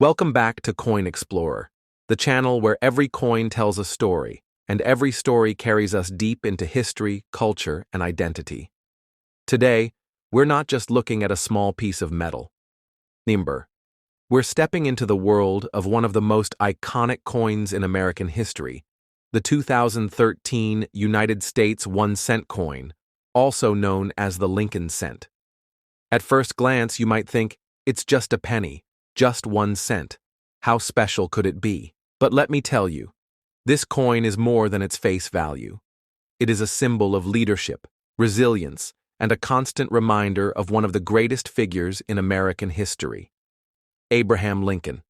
Welcome back to Coin Explorer, the channel where every coin tells a story, and every story carries us deep into history, culture, and identity. Today, we're not just looking at a small piece of metal. Nimber. We're stepping into the world of one of the most iconic coins in American history, the 2013 United States 1-cent coin, also known as the Lincoln cent. At first glance, you might think, it's just a penny, just 1 cent. How special could it be? But let me tell you, this coin is more than its face value. It is a symbol of leadership, resilience, and a constant reminder of one of the greatest figures in American history, Abraham Lincoln.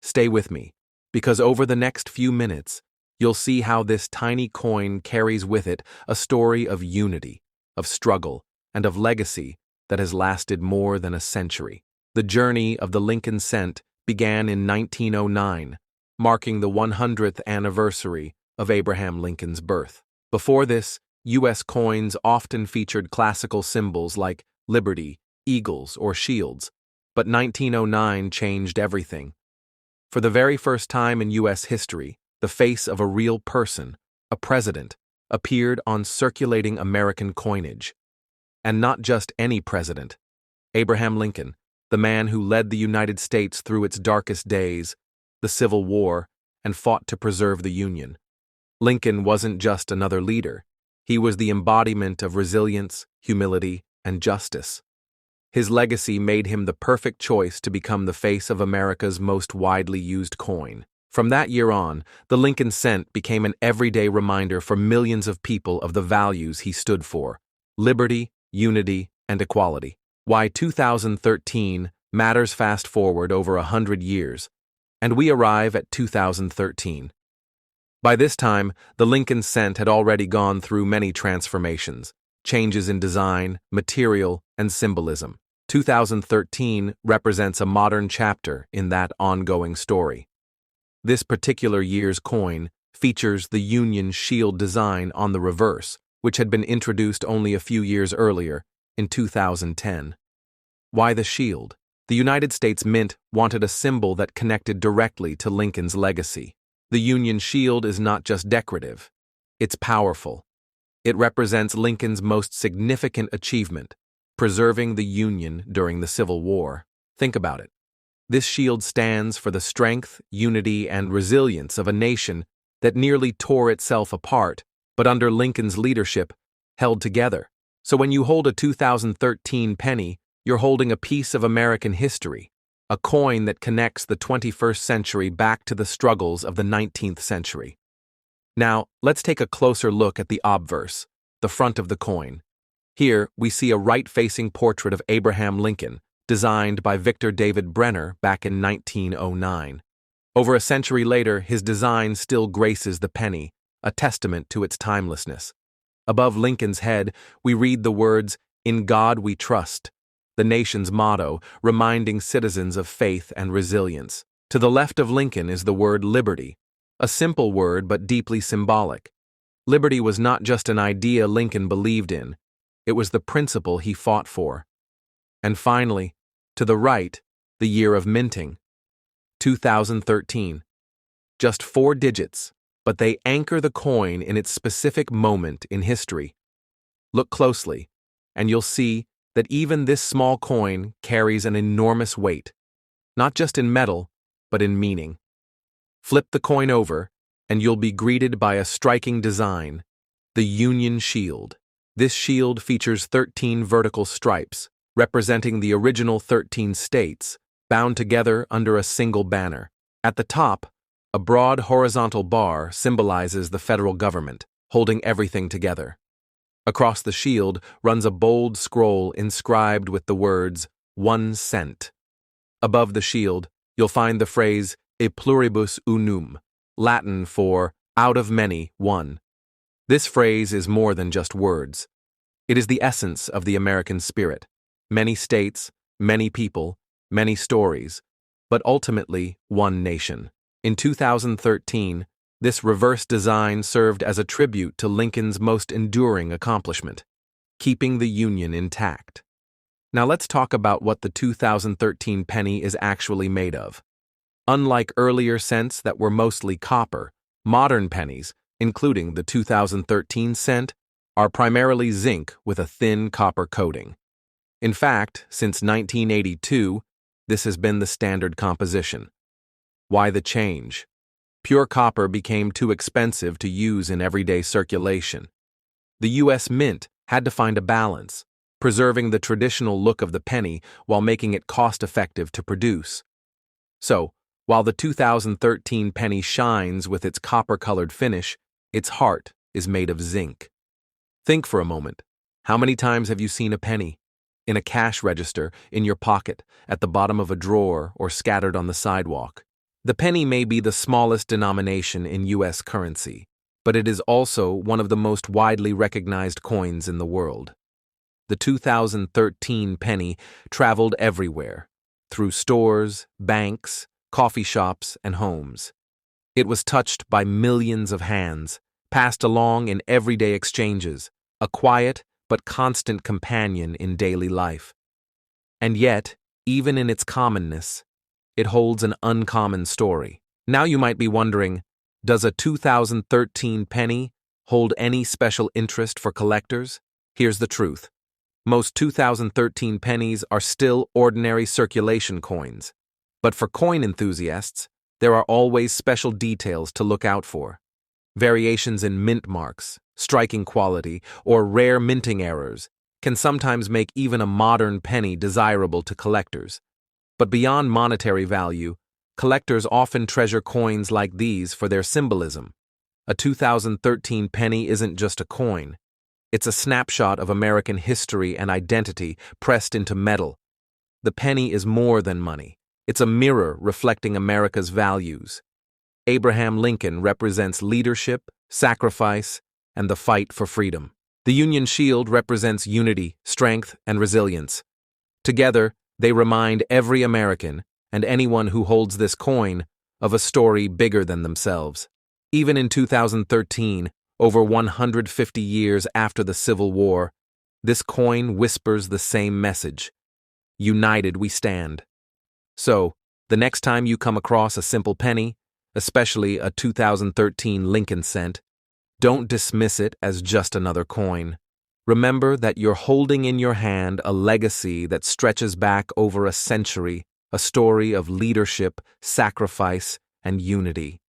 Stay with me, because over the next few minutes, you'll see how this tiny coin carries with it a story of unity, of struggle, and of legacy that has lasted more than a century. The journey of the Lincoln cent began in 1909, marking the 100th anniversary of Abraham Lincoln's birth. Before this, U.S. coins often featured classical symbols like liberty, eagles, or shields, but 1909 changed everything. For the very first time in U.S. history, the face of a real person, a president, appeared on circulating American coinage. And not just any president. Abraham Lincoln, the man who led the United States through its darkest days, the Civil War, and fought to preserve the Union. Lincoln wasn't just another leader. He was the embodiment of resilience, humility, and justice. His legacy made him the perfect choice to become the face of America's most widely used coin. From that year on, the Lincoln cent became an everyday reminder for millions of people of the values he stood for: liberty, unity, and equality. Why 2013 matters. Fast forward over 100 years, and we arrive at 2013. By this time, the Lincoln cent had already gone through many transformations, changes in design, material, and symbolism. 2013 represents a modern chapter in that ongoing story. This particular year's coin features the Union shield design on the reverse, which had been introduced only a few years earlier, in 2010. Why the shield? The United States Mint wanted a symbol that connected directly to Lincoln's legacy. The Union shield is not just decorative, it's powerful. It represents Lincoln's most significant achievement, preserving the Union during the Civil War. Think about it. This shield stands for the strength, unity, and resilience of a nation that nearly tore itself apart, but under Lincoln's leadership, held together. So when you hold a 2013 penny, you're holding a piece of American history, a coin that connects the 21st century back to the struggles of the 19th century. Now, let's take a closer look at the obverse, the front of the coin. Here, we see a right-facing portrait of Abraham Lincoln, designed by Victor David Brenner back in 1909. Over a century later, his design still graces the penny, a testament to its timelessness. Above Lincoln's head, we read the words, "In God we trust," the nation's motto, reminding citizens of faith and resilience. To the left of Lincoln is the word liberty, a simple word but deeply symbolic. Liberty was not just an idea Lincoln believed in, it was the principle he fought for. And finally, to the right, the year of minting, 2013. Just 4 digits, but they anchor the coin in its specific moment in history. Look closely, and you'll see that even this small coin carries an enormous weight, not just in metal, but in meaning. Flip the coin over, and you'll be greeted by a striking design, the Union shield. This shield features 13 vertical stripes, representing the original 13 states, bound together under a single banner. At the top, a broad horizontal bar symbolizes the federal government, holding everything together. Across the shield runs a bold scroll inscribed with the words, 1 cent. Above the shield, you'll find the phrase, e pluribus unum, Latin for, out of many, one. This phrase is more than just words. It is the essence of the American spirit. Many states, many people, many stories, but ultimately one nation. In 2013, this reverse design served as a tribute to Lincoln's most enduring accomplishment, keeping the Union intact. Now let's talk about what the 2013 penny is actually made of. Unlike earlier cents that were mostly copper, modern pennies, including the 2013 cent, are primarily zinc with a thin copper coating. In fact, since 1982, this has been the standard composition. Why the change? Pure copper became too expensive to use in everyday circulation. The U.S. Mint had to find a balance, preserving the traditional look of the penny while making it cost-effective to produce. So, while the 2013 penny shines with its copper-colored finish, its heart is made of zinc. Think for a moment. How many times have you seen a penny? In a cash register, in your pocket, at the bottom of a drawer, or scattered on the sidewalk. The penny may be the smallest denomination in U.S. currency, but it is also one of the most widely recognized coins in the world. The 2013 penny traveled everywhere, through stores, banks, coffee shops, and homes. It was touched by millions of hands, passed along in everyday exchanges, a quiet but constant companion in daily life. And yet, even in its commonness, it holds an uncommon story. Now you might be wondering, does a 2013 penny hold any special interest for collectors? Here's the truth. Most 2013 pennies are still ordinary circulation coins. But for coin enthusiasts, there are always special details to look out for. Variations in mint marks, striking quality, or rare minting errors can sometimes make even a modern penny desirable to collectors. But beyond monetary value, collectors often treasure coins like these for their symbolism. A 2013 penny isn't just a coin. It's a snapshot of American history and identity pressed into metal. The penny is more than money. It's a mirror reflecting America's values. Abraham Lincoln represents leadership, sacrifice, and the fight for freedom. The Union Shield represents unity, strength, and resilience. Together, they remind every American, and anyone who holds this coin, of a story bigger than themselves. Even in 2013, over 150 years after the Civil War, this coin whispers the same message. United we stand. So, the next time you come across a simple penny, especially a 2013 Lincoln cent, don't dismiss it as just another coin. Remember that you're holding in your hand a legacy that stretches back over a century, a story of leadership, sacrifice, and unity.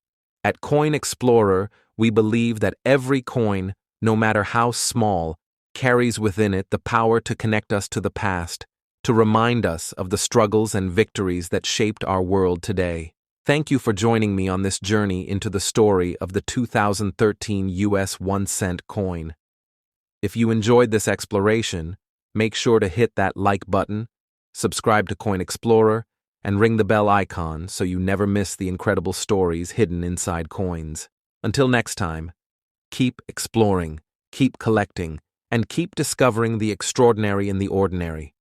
At Coin Explorer, we believe that every coin, no matter how small, carries within it the power to connect us to the past, to remind us of the struggles and victories that shaped our world today. Thank you for joining me on this journey into the story of the 2013 US 1-cent coin. If you enjoyed this exploration, make sure to hit that like button, subscribe to Coin Explorer, and ring the bell icon so you never miss the incredible stories hidden inside coins. Until next time, keep exploring, keep collecting, and keep discovering the extraordinary in the ordinary.